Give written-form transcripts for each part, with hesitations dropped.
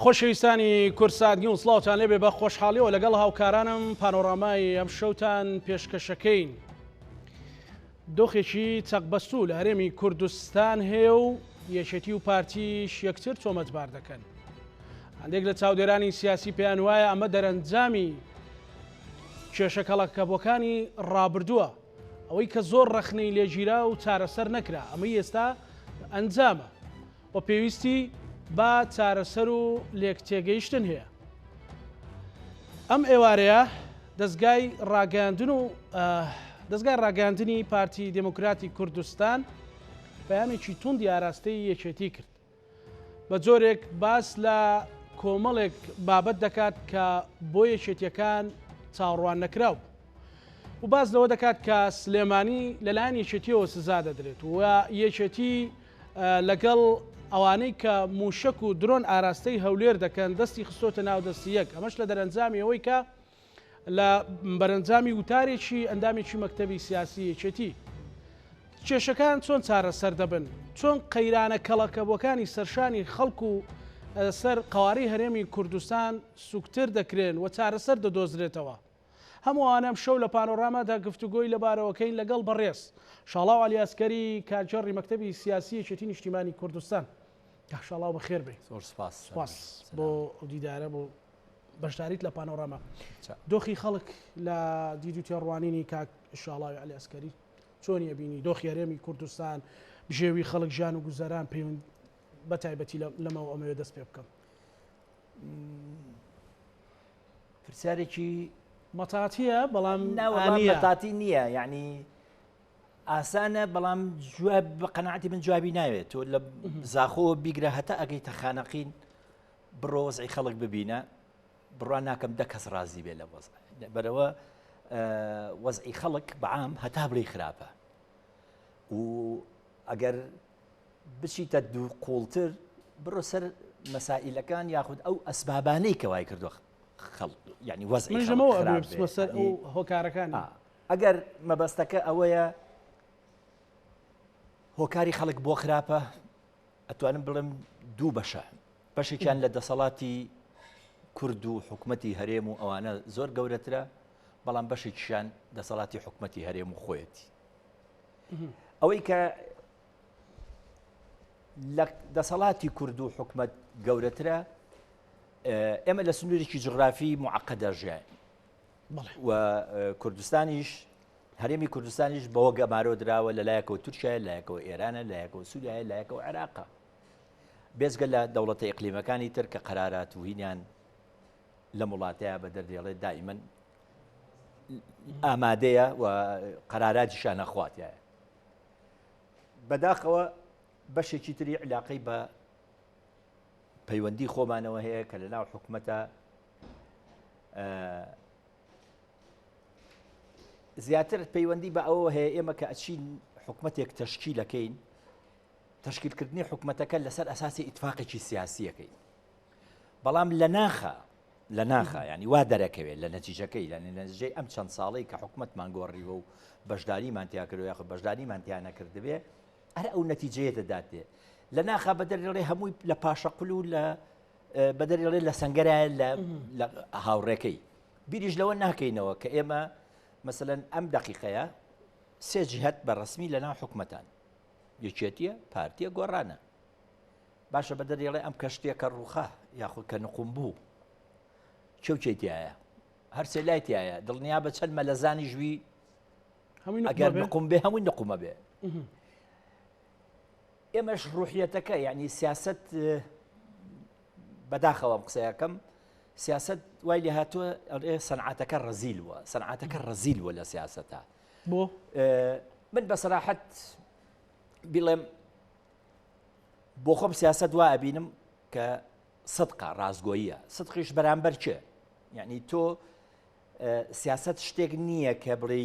خۆشەویستانی کورسات نیوز سڵاوتان لێبێ بە خۆشحاڵیەوە لەگەڵ هاوکارانم پانۆرامای ئەم شەوتان پێشکەشەکەین. دۆخێکی چەقبەستوو لە هەرێمی کوردستان هەیە و یەکێتی و پارتیش یەکتر تۆمەتبار دەکەن. هەندێک لە چاودێرانی سیاسی پێیان وایە ئەمە دەرەنجامی کێشەکەڵەکەبەکانی ڕابردووە، ئەوەی کە زۆر ڕەخنەی لێگیرا و چارەسەر نەکرا، ئەمە ئێستا ئەنجامە و پێویستی با چارەسەر و لێکتێگەیشتن هەیە. ئەم ئێوارەیە دەستگای ڕاگەاندنی پارتی دموکراتی کوردستان بەیانێکی توندی ئاراستەی یەکێتی کرد. بە جۆرێک باس لە کۆمەڵێک بابەت دەکات کە بۆ یەکێتیەکان چاوەڕوان نەکراو و باز لەوە دەکات کە سلێمانی لەلایەن یەکێتیەوە سزا دەدرێت و یەکێتی لەگەڵ ئەوانەی کە موشک و درۆن ئاراستەی هەولێر دەکەن دەستی خستۆتە ناو دەستی یەک. ئەمەش لە دەرەنجامی ئەوەی کە لە بەرەنجامی وتارێکی ئەندامێکی مەکتەبی سیاسی یەکێتی کێشەکان چۆن چارەسەر دەبن، چۆن قەیرانە کەڵەکەبووەکانی سەرشانی خەڵکو و سەر قوارەی هەرێمی کوردستان سوکتر دەکرێن و چارەسەر دەدۆزرێتەوە. هەمووانم شەو لە پانۆرامادا گفتوگۆی لەبارەوەکەین لەگەڵ بەڕێز شاڵاو عەلیاسکەری کارجێڕی مەکتەبی سیاسی یەکێتی نیشتیمانی کوردستان. شاڵاو بەخێر بێ. زۆر سپاس بۆ دیدارە بۆ بەشداریت لە پانۆراما. دۆخی خەڵک لە دید و تێڕوانینی کاک شاڵاوی عەلیاسکەری چۆنیە بینی دۆخی هەرێمی کوردستان، بژێوی خەڵک ژیان و گوزەران پەیوەند بە تایبەتی لەمەوە ئەمەوێ دەست پێ بکەم؟ پرسیارێکی مەتاتیە بەڵام مەتاتی نییە، یعنی ئاسانە بەڵام بە قەناعەتی من جوابی ناوێت. تۆ لە زاخۆ بیگرە هەتا ئەگەیتە خانەقین بڕۆ وەزعی خەڵک ببینە، بڕوان ناکەم دە کەس ڕازی بێ لە وەزع بەرەوە وەزعی خەڵک بەعام هەتا بڵێ خراپە و ئەگەر بچیتە دوو قوڵتر بڕۆ سەر مەسائلەکان یاخود ئەو ئەسبابانەی کە وای کردووە خەڵک، یعنی وەزعی سەر ئەو هۆکارەکان. ئەگەر مەبەستەکە ئەوەیە هۆکاری خەڵک بۆ خراپە، ئەتوانم بڵێم دوو بەشە. بەشێکیان لە دەسەڵاتی کورد و حکومەتی هەرێم و ئەوانە زۆر گەورەترە، بەڵام بەشێکیان دەسەڵاتی حکومەتی هەرێم و خۆیەتی. ئەوەی کە لە دەسەڵاتی کورد و حکومەت گەورەترە، ئێمە لە سنوورێکی جغرافی معقەدە ژیان و کوردستانیش هەرێمی کوردستانیش بەوە گەمارۆ دراوە لەلایەکەوە تورکیایە، لایەکەوە ئێرانە، لایەکەوە سووریایە، لایەکەوە عێراقە، بێزگە لە دەوڵەتە ئیقلیمەکانی تر کە قەرارات و هینیان لە وڵاتەیە بە دەردێڵێت دائیمەن ئامادەیە و قەراراتیشان نەخواتایە. بەداخەوە بەشێکی تری علاقەی بە پەیوەندی خۆمانەوە هەیە کە لەناو حکومەتە زیاتر پەیوەندی بە ئەوە هەیە ئێمە کە ئەچین حکومەتێک تەشکیلەکەین، تەشکیلکردنی حکومەتەکە لەسەر ئەساسی ئیتفاقێکی سیاسیەکەی، بەڵام لە ناخە ینی وا دەرەکەوێت لە نەتیجەکەی، لە نەتیجەی ئەم چەند ساڵەی کە حکومەتمان گۆڕیوە و بەشداریمان تیا کردو یاخود بەشداریمان تیا نەکردبێ، ئەرە ئەو نەتیجەیە دەداتێ. لە ناخە بەدەرێڵێ هەمووی لە پاشەقل و لە بەدەرێڵێ لە سەنگەرایە لە هاوڕێکەی. بیریش لەوە ناکەینەوە کە ئێمە مثلەن ئەم دەقیقەیە سێ جهەت بەڕەسمی لەناو حکومەتان، یەکێتیە، پارتیە، گۆڕانە. باشە بەدەرێڵێ ئەم کەشتێکە ڕووخا یاخود کە نقوم بوو کێوکێتیایە، هەر سێ لایتیایە، دڵنیا بە چەند مەلەزانی ژووی ئەگەر نقوم بێ هەمووی نقومە بێ. ئێمەش ڕوحیەتەکە یعنی سیاست بەداخەوە قسەیەکەم، سیاست وای لێ هاتووە سەنعاتەکە ڕەزیلوە، سەنعاتەکە ڕەزیلوە لە سیاسەتە. بۆ من بەسەراحەت بڵێم بۆ خۆم سیاست وا ئەبینم کە سەدقە ڕازگۆییە، سەدقیش بەرامبەر چێ؟ یعنی تۆ سیاست شتێک نییە کە بڵێ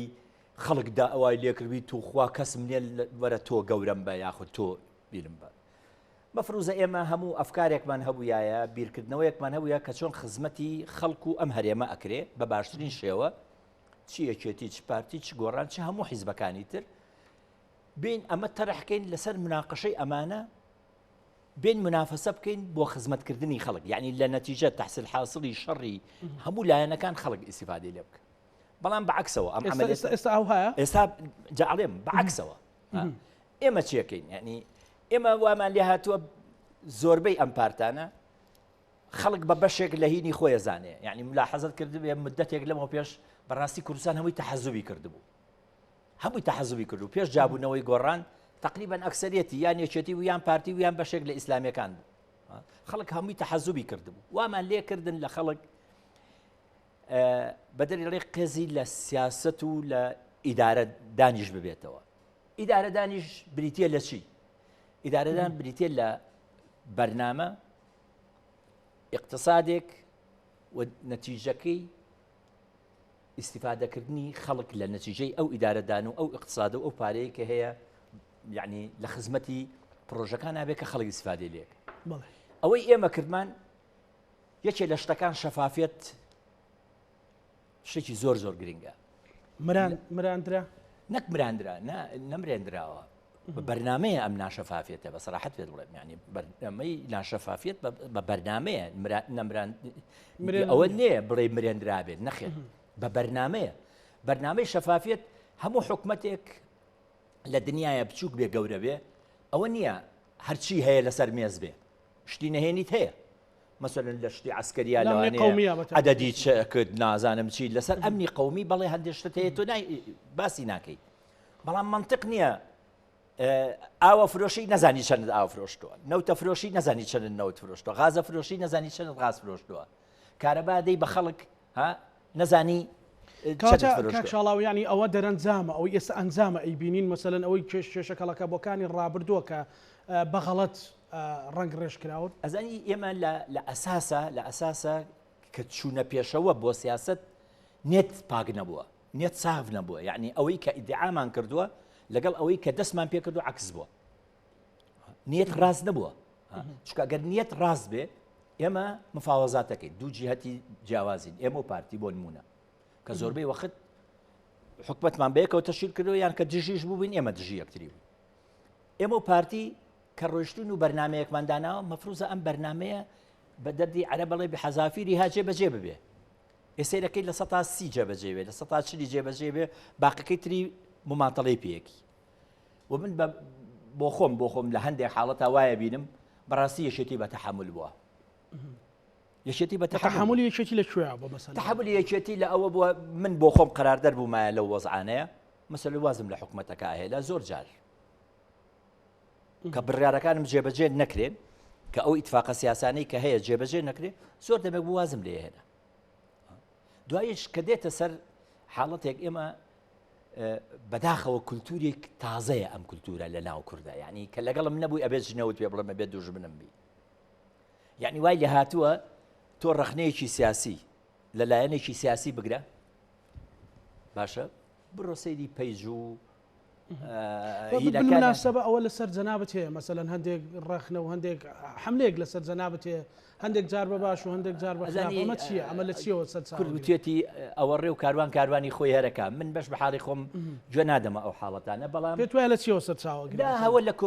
خەڵکدا ئەوای لێکردوی تو خوا کەسم لێ وەرە تۆ گەورم بە یاخود تۆ بیرم بە. مەفروزە ئێمە هەموو ئەفکارێکمان هەبوویایە، بیرکردنەوەیەکمان هەبووە کە چۆن خزمەتی خەڵک و ئەم هەرێمە ئەکرێ بە باشترین شێوە، چ یەکێتی، چ پارتی، چ گۆڕان، چ هەموو حیزبەکانی تر بین ئەمە تەرەحکەین لەسەر مناقەشەی ئەمانە بين منافسة بكين بو خدمت كردني خلق يعني لنتيجة تحصيل حاصلي شري همو لا كان خلق استفادة لك بلان بعكسه ام عمليه استاوها جعلهم بعكسه اما تشيكين يعني اما وما لها تو زوربي امبارتانا خلق ببشك لهيني خويا زاني يعني ملاحظه كرد مدتك لما بيش براسي كردستان هم تحزبي كردبو هم تحزبي كردو بيش جابوا نوي قران تقريبا اكثريتي يعني شتي ويان بارتي ويان بشك الاسلامي كان خلق هم تحزبي كردبو وما ليه كردن لخلق بدل ريق قزي للسياسة لإدارة دانيش ببيتوا إدارة دانيش بريتيا لشي إدارة دان بريتيا لبرنامج اقتصادك ونتيجكي استفادة كردني خلق للنتيجة أو إدارة دانو أو اقتصاد أو باريك هي يعني لخدمتي بروجكان أبيك خلق استفادة ليك أو إما كردمان يشي لشتكان شفافية شتێکی زۆر گرنگە مراندرا نەک مراندرا نەمرێنراوە بە بەرنامەیە ئەم ناشەفافێتە بە سەراحەت پێ دەڵێم ینی بەرنامەی ناشەفافێت بە بەرنامەیە ئەوە نییە بڵێ مرێنرابێت نەخێت بە بەرنامەی شەفافێت هەموو حکومەتێک لە دنیاە بچووک بێ گەورە بێ ئەوە نییە هەرچی هەیە لەسەر مێز بێ شتی نەهێنیت هەیە مثلا لشتي عسكريه لوانيه عددي كد نازانم شي لسر امني قومي بلي هندشتي تو باسي ناكي بلا منطق نيه او فروشي نزاني شن او فروشتو نوت فروشي نزاني شن نوت فروشتو غاز فروشي نزاني شن غاز فروشتو كهرباء دي بخلق ها نزاني كاك شاڵاو يعني ئەوە دەرەنجامە ئەو ئێستا ئەنجامە ئەی بینین مەسەلەن ئەوەی کێشەکەڵەکە بۆکانی ڕابردووە کە بەغەڵەت ڕنگ ڕێژ کراون ئەزانی ئێمە لە ئەساسە کە چوونە پێشەوە بۆ سیاست نێت پاک نەبووە نێت ساف نەبووە یعنی ئەوەی کە ئیدعامان کردووە لەگەڵ ئەوەی کە دەستمان پێ کردو عکس بووە نێت ڕاست نەبووە چونکە ئەگەر نێت ڕاست بێ ئێمە مفاوەزاتەکەین دوو جیهەتی جیاوازین ئێمە و پارتی بۆ نمونە کە زۆربەی وەخت حکومەتمان بەیەکەوە تەشکیل کردەوە یان کە دژیش بووبین ئێمە دژی یەکتری بووین ئێمە و پارتی کە ڕۆیشتون و بەرنمەیەکمان داناوە مەفروزە ئەم بەرنمەیە بە دەردی عەرە بەڵێ بحەزافیری ها جێبەجێ ببێ ئێسێرەکەی لە 130 جێبەجێ بێ لە 140 جێبەجێ بێ باقیەکەی تری مماتەڵەی پێیەکی و من بۆ خۆم لە هەندێک حاڵەتا وایە بینم بەڕاستی یەشێتی بە تەحمل بووە یەشێتی بە تحمل یەکێتی لەکوێیە بۆ مەسەلا تحمل یەکێتی لە ئەوە بووە من بۆ خۆم قەراردەر بوومایە لەو وەزعانەیە مەسەلەی وازم لە حکومەتەکە هەیە لە زۆر جار کە بڕیارەکانم جێبەجێ نەکرێن کە ئەو ئیتفاقە سیاسانەی کە هەیە جێبەجێ نەکرێ زۆر دەبێت بوو وازم لێ هێنا دوایش کە دێتە سەر حاڵەتێک ئێمە بەداخەوە کولتورێک تازەیە ئەم کولتورە لە ناو کوردە یعنی کە لەگەڵم نەبووی ئەبێت ژنەوت پێ بڵێم ئەبێت دوژمنم بی یعنی وای لێ هاتووە تۆ ڕەخنەیەکی سیاسی لەلایەنێکی سیاسی بگرە باشە بڕۆ سەیری پەیج و بالمناسبة أول لسر جنابت هي مثلا هنديك رخنة وهنديك حمليك لسر جنابت هي هنديك جاربة باش وهنديك جاربة خلاف ما تشي عملت شيء وسد ساعة كل بتيتي أوري وكارواني خوي هركا من باش بحاري خم جنادم أو حالتنا بلا بتوالت شيء وسد ساعة لا هو لك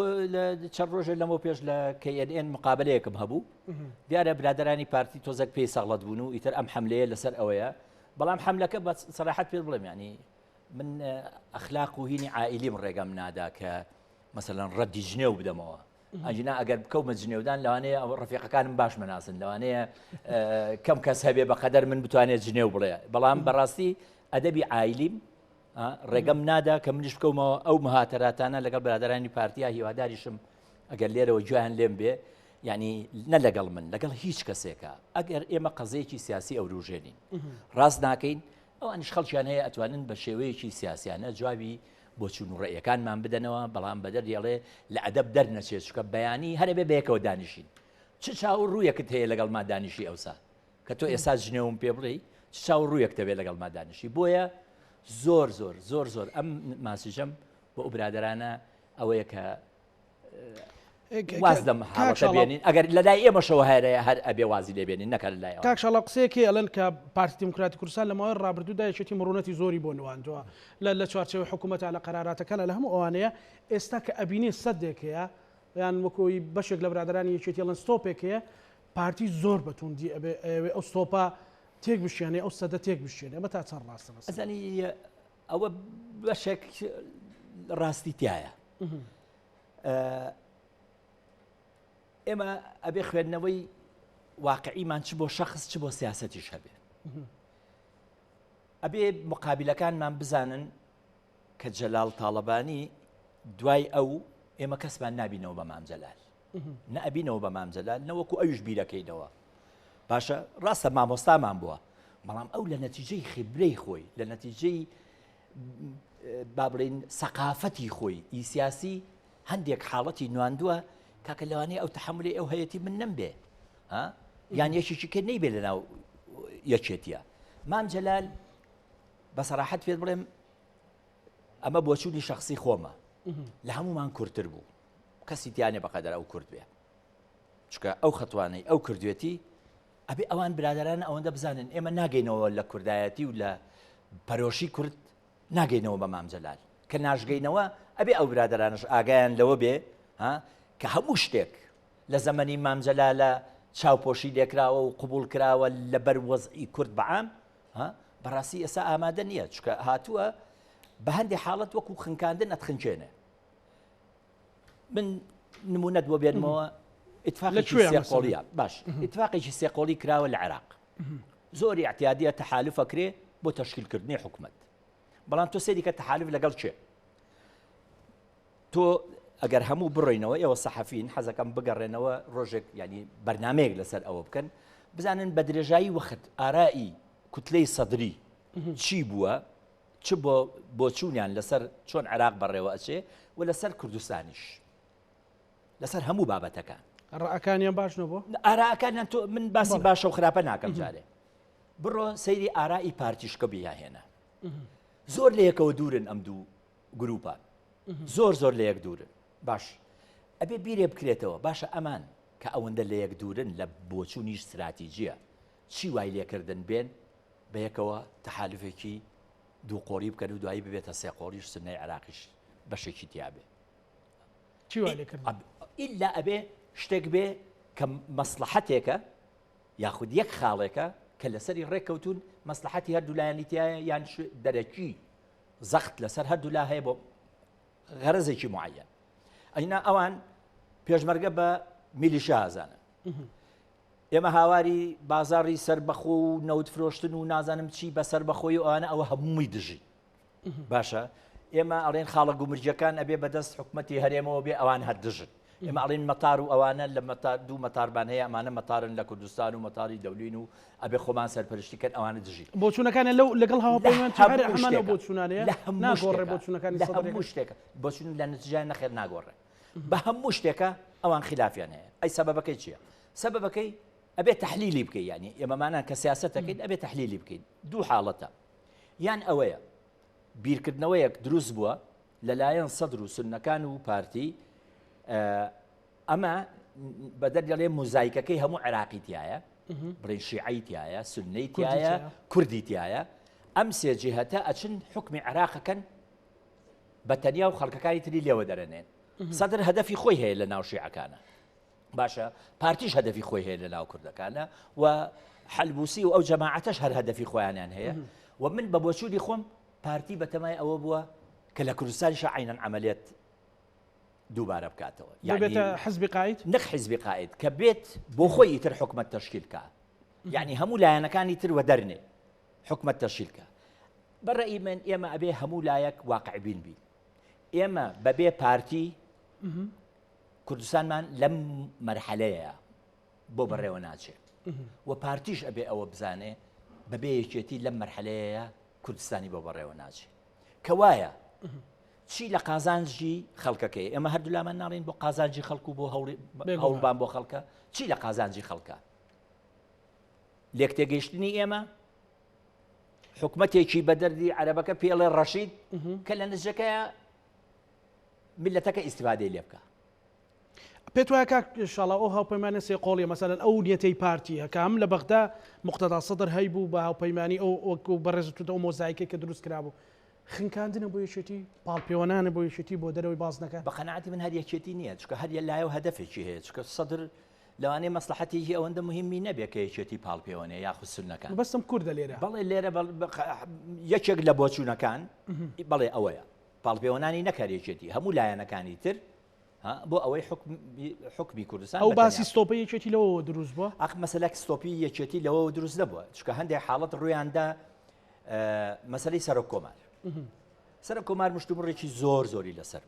تشرج لما بيج لكيان مقابلة كبهبو ديار برادراني بارتي توزك بي سغلط بونو يتر أم حملية لسر أويا بلا حملة بس صراحة بيظلم يعني من أخلاق وهيني عائلي من رقم نادا كمثلا ردي جنيو بدموا أجينا أقرب كوم جنيودان لو أنا رفيق كان باش مناسن لو أنا كم كسبة بقدر من بتواني جنيو بلام براستي أدبي عائلي رقم نادا كمنش كوم أو مهاتراتنا لقل برادراني بارتيا هي هداريشم أقل ليرة وجوهن لين بيه يعني نلقل من لقل هيش كسيكا أقر إما قضية سياسي أو روجينين راس ناكين ئەو ئەنیش خەڵکیان هەیە ئەتوانن بە شێوەیەکی سیاسیانە جوابی بۆ چوون و ڕێیەکانمان بدەنەوە بەڵام بەدەر دێڵێ لە ئەدەب دەرنەچێت چکە بەیانی هەرە بێ بەیەکەوە دانیشین چ چاو ڕوویەکت هەیە لەگەڵ ما دانیشی ئەوسا کە تۆ ئێستا ژنێوم پێ بڵێ چ چاو ڕوویەک دەبێت لەگەڵ ما دانیشی بۆیە زۆر ئەم ماسیژەم بۆ ئەو برادرانە ئەوەیە کە واز لەم حاڵەتە بێنین ئەگەر لەلای ئێمەشەوە هەر ئەبێ وازی لێ بێنین نەکە لەلای کاک شاڵا قسەیەکی ئەڵێن کە پارتی دیموکراتی کوردستان لەماوەی ڕابردوودا یەکێتی مرۆنەتی زۆری بۆ نواندووە لە چوارچێوەی حکوومەتە لە قەراراتەکە لە هەموو ئەوانەیە ئێستا کە ئەبینی سەدێک هەیە یان وەکوی بەشێک لە برادرانی یەکێتی ئەڵەن ستۆپێک هەیە پارتی زۆر بەتوندی ئەبێ ئەو ستۆپە تێک بشێنێ ئەو سەدە تێک بشێنێ ئەمە تا چەند ڕاستە بەس ئەزانی ئەوە بەشێک ڕاستی تایە ئێمە ئەبێ خوێندنەوەی واقعیمان چ بۆ شەخص چ بۆ سیاسەتیش هەبێ ئەبێ مقابلەکانمان بزانن کە جەلال تاڵەبانی دوای ئەو ئێمە کەسمان نبینەوە بە مام جەلال نەبینەوە بە مام جەلال نەوەکو ئەویش بیرەکەینەوە باشە ڕاستە مامۆستامان بووە بەڵام ئەو لە نەتیجەی خبرەی خۆی لە نەتیجەی با بڵێن سەقافەتی خۆی ئیسیاسی هەندێک حاڵەتی نواندووە کاکە لەوانەیە ئەو تەحملی ئەو هەیەتی من نەمبێ یان یەکێکی کە نەیبێ لەناو یەکێتیە مام جەلال بەسەراحەت پێت بڵێم ئەمە بۆچوونی شخصی خۆمە لە هەمومان کورتتر بوو کەسی تیانێ بەقەدەر ئەو کورد بێ چکە ئەو خەتوانەی ئەو کردوێتی ئەبێ ئەوان برادران ئەوەندە بزانن ئێمە ناگەینەوە لە کوردایەتی و لە پەرۆشی کورد ناگەینەوە بە مام جەلال کە ناشگەینەوە ئەبێ ئەو برادرانش ئاگایان لەوە بێ کە هەموو شتێک لە زەمەنی مام جەلالە چاوپۆشی لێکراوە و قبول کراوە لەبەر وەزعی کورد بەعام بەڕاستی ئێستا ئامادە نییە چکە هاتووە بە هەندێک حاڵەت وەکو خنکاندن ئەتخنچێنێ من نمونەت بۆ بێنمەوە ئیتفاقێکی سێقۆڵیە باش ئیتفاقێکی سێقۆڵی کراوە لە عێراق زۆری احتیادیە تەحالوفە کرێ بۆ تەشکیلکردنی حکومەت بەڵام تۆ سێری کە تەحالوف لەگەڵ چێ تۆ ئەگەر هەموو بڕۆینەوە ئێوە سەحەفین حەزەکەم بگەڕێنەوە ڕۆژێک ینی بەرنامەیەک لەسەر ئەوە بکەن بزانن بە درێژایی وەخت ئارایی کوتلەی سەدری چی بووە چ بۆ چوونیان لەسەر چۆن عێراق بەڕێوە ئەچێ و لەسەر کوردستانیش لەسەر هەموو بابەتەکان ڕائەکانیان باشنەوە بۆ ئاراکانیان تۆ من باسی باشە و خراپە ناکەم جارێ بڕۆ سەیری ئارایی پارتیشکە بیاهێنە زۆر لە یەکەوە دوورن ئەم دوو گروپە زۆر لە یەک دوورن باش ئەبێ بیرێ بکرێتەوە باشە ئەمان کە ئەوەندە لە یەک دوورن لە بۆچوونیش استراتیجیە چی وای لێکردن بێن بە یەکەوە تەحالوفێکی دوو قۆری بکەن و دوایی ببێتە سێ قۆریش سنەی عێراقیش بەشێکی تیابێ چی وای لێکردن ئیلا ئەبێ شتێک بێ کە مەسلحەتێکە یاخود یەک خاڵێکە کە لەسەری ڕێککەوتون مەسلحەتی هەردوو لایەنی تایە یان دەرەکی زەخت لەسەر هەردوو لا هەیە بۆ غەرەزێکی معەن ئەینا ئەوان پێشمەرگە بە میلیشیا ئازانە ئێمە هاواری بازاڕی سەربەخۆ و نەوت فرۆشتن و نازانم چی بە سەربەخۆی و ئەوانە ئەوە هەمووی دژی باشە ئێمە ئەڵێن خاڵە گومرجەکان ئەبێ بەدەست حکومەتی هەرێمەوە بێ ئەوان هەر دژن ئێمە ئەڵێن مەتار و ئەوانە لە دوو مەتاربان هەیە ئەمانە مەتارن لە کوردستان و مەتاری دەولین و ئەبێ خۆمان سەرپەرشتیکەن ئەوانە دژی بۆچوونەکان لەگەڵ هاوپەیمان هەمانە بۆچوونانەیە ناگۆڕێ بۆچوونەکانی لە هەموو شتێکە بۆچون لە نەتیجای نەخێر ناگۆڕێ بە هەموو شتێکە ئەوان خلافیان هەیە ئەی سەبەبەکەی چییە سەبەبەکەی ئەبێ تەحلیلی بکەین ینی ئێمەمانان کە سیاسەتەکەین ئەبێ تەحلیلی بکەین دوو حاڵەتە یان ئەوەیە بیرکردنەوەیەک دروست بووە لەلایەن سەدر و سنەکان و پارتی ئەمە بەدەر دەڵێ مۆزایکەکەی هەموو عێراقی تایە بڵێن شیعی تایە سنەی تایە کوردی تایە ئەم سێ جیهەتە ئەچن حکمی عێراقەکەن بە تەنیا و خەڵکەکانی تری لێوە دەرەنێن سەدر هەدەفی خۆی هەیە لە ناو شیعەکانە باشە پارتیش هەدەفی خۆی هەیە لە ناو کوردەکانە و حەلبوسی و ئەو جەماعەتەش هەر هەدەفی خۆیانیان هەیە و من بە بۆچوونی خۆم پارتی بەتەمای ئەوە بووە کە لە کوردستانیش عینەن عەمەلیەت دووبارە بکاتەوە بێتە حزبی قاید نەک حزبی قاید کە بێت بۆ خۆی ئیتر حکومەت تەشکیلکە یعنی هەموو لایەنەکانی تر وەدەرنێ حکومەت تەشکیلکە بەڕێی من ئێمە ئەبێ هەموو لایەک واقع بین بین ئێمە بەبێ پارتی کوردستانمان لەم مەرحەلەیە بۆ بەڕێوە ناچێت و پارتیش ئەبێ ئەوە بزانێ بەبێ یەکێتی لەم مەرحەلەیە کوردستانی بۆ بەڕێوە ناچێت کە وایە چی لە قازانجی خەڵکەکەی ئێمە هەردوو لامان ناڵین بۆ قازانجی خەڵکو بۆ هەوڵبان بۆ خەڵکە چی لە قازانجی خەڵکە لێک تێگەیشتنی ئێمە حکومەتێکی بەدەردی عەرەبەکە پێڵێ ڕەشید کە لە نزیکەیە میلەتەکە ئیستیفادەی لێ بکە پێت وایە کاک ئینشاڵڵا ئەو هاوپەیمانە سێ قۆڵیە مەسەلەن ئەو نیەتەی پارتیە کە هەم لە بەغدا موقتەدا سەدر هەیبوو بە هاوپەیمانی ئەو وەکو بەڕێزتوتە ئەو مۆزایکە کە دروست کرابوو خنکاندنە بۆ یەکێتی پاڵپەیوەنانە بۆ یەکێتی بۆ دەرەوەی بازنەکە بە قەنەعەتی من هەر یەکێتی نییە چکە هەر لایە و هەدەفێکی هەیە چکە سەدر لەوانەیە مەسلحەتێکی ئەوەندە مهمی نەبێت کە یەکێتی پاڵپەیوەنەیە یاخود سونەکان بەستم کووردە لێرە بەڵێ لێرە یەکێک لە بۆچوونەکان بەڵێ ئەوەیە پاڵپەیوەنانی نەکارێکێتی هەموو لایەنەکانی تر بۆ ئەوەی حکمی کوردستان ئەو باسی ستۆپی یەکێتی لەوە دروست بووە ئەخ مەسەلەک ستۆپی یەکێتی لەوە دروست نەبووە چکە هەندێک حاڵەت ڕوویاندا مەسەلەی سەرۆک کۆمار سەرۆک کۆمار مشتومڕێکی زۆری لەسەر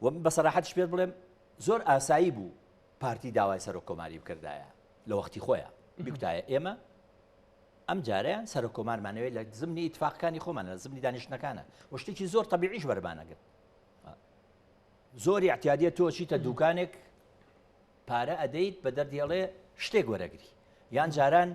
بوو و بە سەراحەتش پێت بڵێم زۆر ئاسایی بوو پارتی داوای سەرۆک کۆماری بکردایە لە وەختی خۆیان بیکوتایە ئێمە ئەم جارەیان سەرۆک کۆمارمانەوەی لە زمنی ئیتفاقەکانی خۆمان لە زمنی دانیشتنەکانە و شتێکی زۆر تەبیعیش بەربانەگرت زۆری احتیادیە تۆ چیتە دوکانێک پارە ئەدەیت بە دەردێڵێ شتێک وەرەگری یان جاران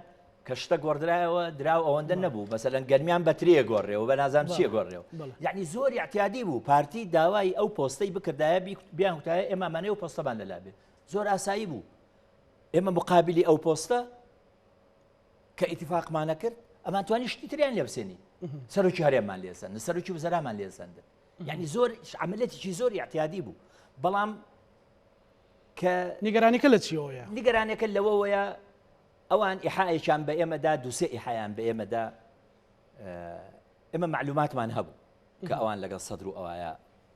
کە شتە گۆڕدرایەوە دراو ئەوەندە نەبوو مەسەلەن گەرمیان بەترێ گۆڕێەوە بە نازان چیە گۆڕێەوە یعنی زۆری احتیادی بوو پارتی داوای ئەو پۆستەی بکردایە بیان وتایە ئێمەمانەیە و پۆستەمان لەلابێ زۆر ئاسایی بوو ئێمە مقابلی ئەو پۆستە کە ئیتیفاقمانە کرد ئەمان توانی شتی تریان لێ بسێنی سەرۆکی هەرێممان لێسەن سەرۆکی وزەرامان لێسەندن یعنی زۆر عملەتێکی زۆری احتیادی بوو بەڵام کە نیگەرانیکە لە چیەوەیە نیگەرانەکە لەوەوەیە ئەوان ئیحایەکیان بە ئێمەدا دووسێ ئیحایان بە ئێمەدا ئێمە معلوماتمان هەبوو کە ئەوان لەگەڵ سەدر و ئەوایە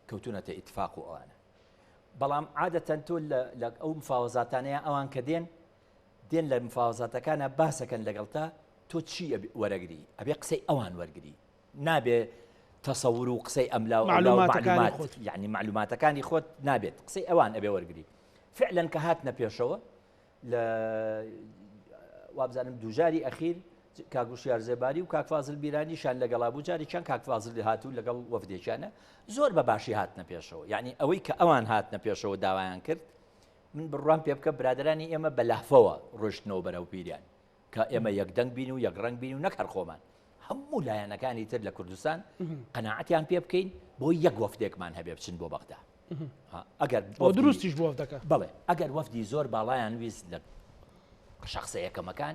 کەوتونەتە ئیتفاق و ئەوانە بەڵام عادەتەن تۆ لە ئەو مفاوەزاتانەیە ئەوان کە دێن لە مفاوەزاتەکانە باسەکەن لەگەڵ تا تۆ چی وەرەگری ئەبێ قسەی ئەوان وەرگری نابێ تەسەور و قسەی ئەملا و معلومات یعنی معلوماتەکانی خۆت نابێت قسەی ئەوان ئەبێ وەرگری فعلا کە هاتنە پێشەوە لە وابزانم دووجاری ئەخیر کاگوشیار زێباری و کاک فازل بیرانیشان لەگەڵا بوو جارێکیان کاک فازل هاتوو لەگەڵ وەفدێکیانە زۆر بە باشی هاتنە پێشەوە یعنی ئەوەی کە ئەوان هاتنە پێشەوە داوایان کرد من بڕوان پێ بکە برادرانی ئێمە بە لەحفەوە ڕۆشتنەوە بەرەو پیریان کە ئێمە یەکدەنگ بین و یەک ڕەنگ بین و نەک هەر خۆمان هەموو لایەنەکانی تر لە کوردستان قەناعەتیان پێ بکەین بۆ یەک وەفدێکمان هەبێ بچن بۆ بەغدا ئەگەر دروستیش بۆ دەکە بڵێ ئەگەر وەفدی زۆر باڵایان ویست لە شخصە یەکەمەکان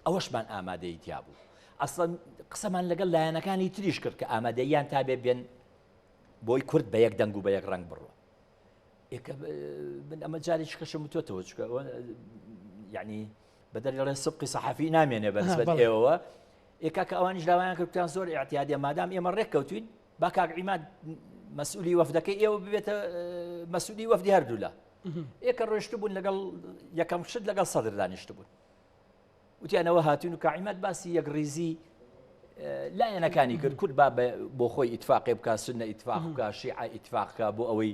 ئەوەشمان ئامادەی تیا بوو ئەسڵەن قسەمان لەگەڵ لایەنەکانی تریش کرد کە ئامادەیان تا بێ بێن بۆی کورد بە یەک دەنگ و بە یەک ڕەنگ بڕوە من ئەمە جارێک کەشم تۆتەوە چکە یعنی بەدەرێڵێ سبقی سەحەفی نامێنێ بەنسبەت ئێوە ئێکاکە ئەوانیش داوایان کردیان زۆر احتیادیە مادام ئێمە ڕێک کەوتوین با کاک عیماد مەسئولی وەفدەکەی ئێوە ببێتە مەسئولی وەفدی هەردوو لە ئێکە ڕۆیشت بوون لەگەڵ یەکەم شت لەگەڵ سەدر دانیشت بوون وتیانەوە هاتوون و کاک عیماد باسی یەک ڕیزی لایەنەکانی کرد کورد با بۆ خۆی ئیتفاقی بکات سنە ئیتفاق بکات شیعە ئیتفاق بکات بۆ ئەوەی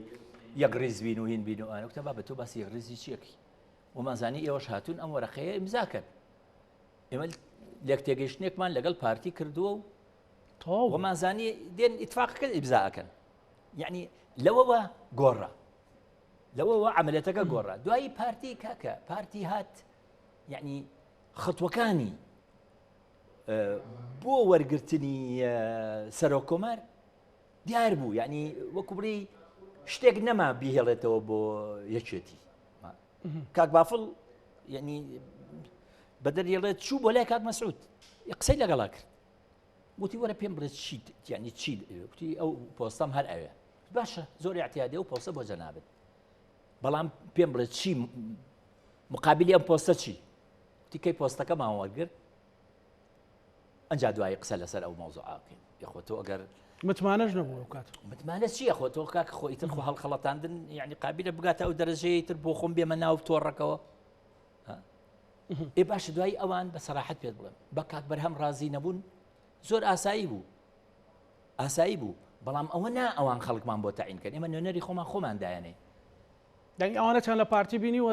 یەک ڕیز بین و هین بین و ئەوانە وتە با بە تۆ باسی یەک ڕیزی چیەکەی ومانزانی ئێوەش هاتوون ئەم وەرەقەیە ئیمزاکەن ئێمە لێک تێگەیشتنێکمان لەگەڵ پارتی کردووە و ومانزانی دێن ئیتفاقەکە ئیمزاکەن یعنی لەوەوە گۆڕە لەوەوە عملەتەکە گۆڕە دوایی پارتی کاکە پارتی هات یعنی خەتوەکانی بۆ وەرگرتنی سەرۆک کۆمار دیار بوو یعنی وەکو بڕی شتێک نەما بیهێڵێتەوە بۆ یەکێتی کاک بافڵ یعنی بەدەرێڵێت چوو بۆ لای کاک مەسعود قسەی لەگەڵا کرد وتی وەرە پێم بڵێت چیت یعنی چی وتی ئەو پۆستەم هەر ئەوێ باشە زۆری احتیادی و پۆستە بۆ جەنابێت بەڵام پێم بڵێت چی مقابلی ئەم پۆستە چی وتی کەی پۆستەکەمان وەرگرت ئەنجا دوایی قسە لەسەر ئەو مەوزوعاکەین یخۆ تۆ ئەگەر متمانەش نەبوو کات متمانە چیە خۆ تۆ کاک خۆی تر خۆ هەڵخەڵەتاندن یعنی قابلە بگاتە ئەو دەرەجەی تر بۆ خۆم بێمە ناو تۆڕەکەوە ئێ باشە دوایی ئەوان بە سەراحەت پێت بڵێم بە کاک بەرهەم ڕازی نەبوون زۆر ئاسایی بوو بەڵام ئەوە نا ئەوان خەڵکمان بۆ تەعینکەن ئێمە نوێنەری خۆمان دایانێ دەنگ ئەوانە چەند لە پارتی بینی و